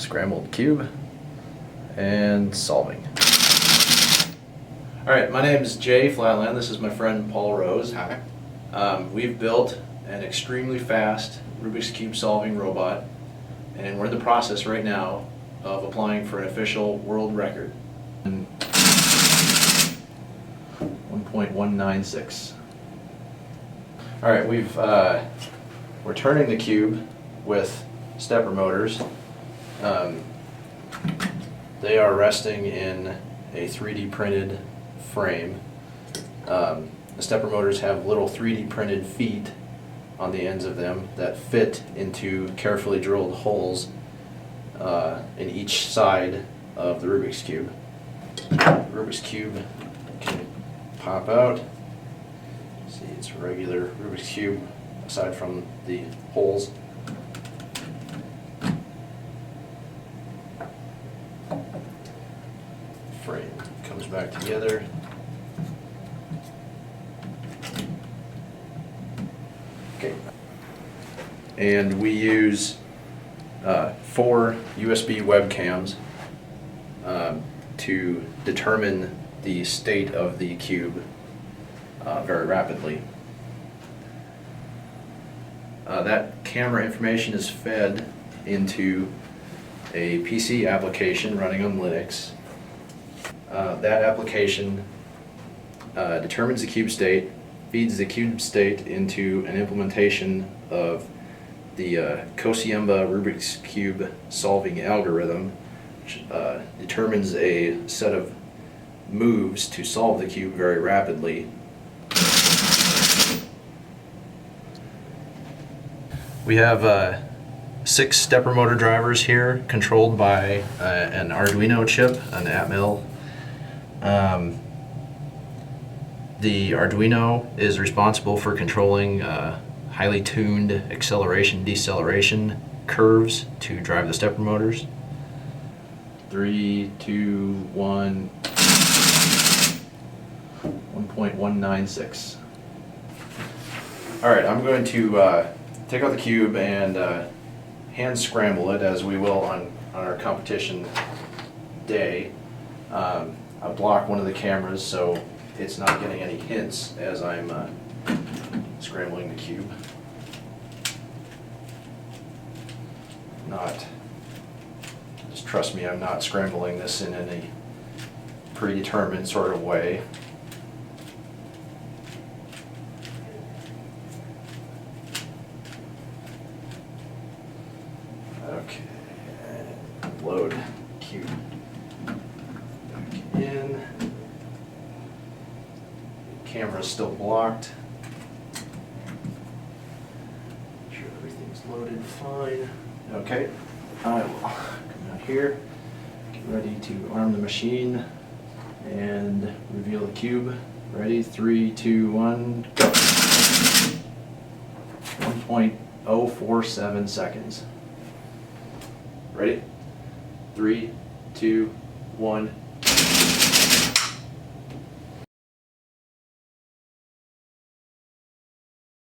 scrambled cube, and solving. Alright, my name is Jay Flatland. This is my friend Paul Rose. Hi. We've built an extremely fast Rubik's Cube solving robot, and we're in the process right now of applying for an official world record. 1.196. Alright, we're turning the cube with stepper motors. They are resting in a 3D printed frame. The stepper motors have little 3D printed feet on the ends of them that fit into carefully drilled holes in each side of the Rubik's Cube. The Rubik's Cube can pop out. See, it's a regular Rubik's Cube aside from the holes. Frame comes back together. Okay. And we use 4 USB webcams to determine the state of the cube very rapidly. That camera information is fed into a PC application running on Linux. That application determines the cube state, feeds the cube state into an implementation of the Kosiemba Rubik's Cube solving algorithm, which determines a set of moves to solve the cube very rapidly. We have 6 stepper motor drivers here, controlled by an Arduino chip, an Atmel. The Arduino is responsible for controlling highly tuned acceleration-deceleration curves to drive the stepper motors. 3, 2, 1, 1.196. Alright, I'm going to take out the cube and hand scramble it, as we will on our competition day. I block one of the cameras so it's not getting any hints as I'm scrambling the cube. Just trust me, I'm not scrambling this in any predetermined sort of way. Okay, load cube back in. Camera's still blocked. Make sure everything's loaded fine. Okay, I will come out here, get ready to arm the machine, and reveal the cube. Ready? 3, 2, 1, go. 1.047 seconds. Ready? 3, 2, 1.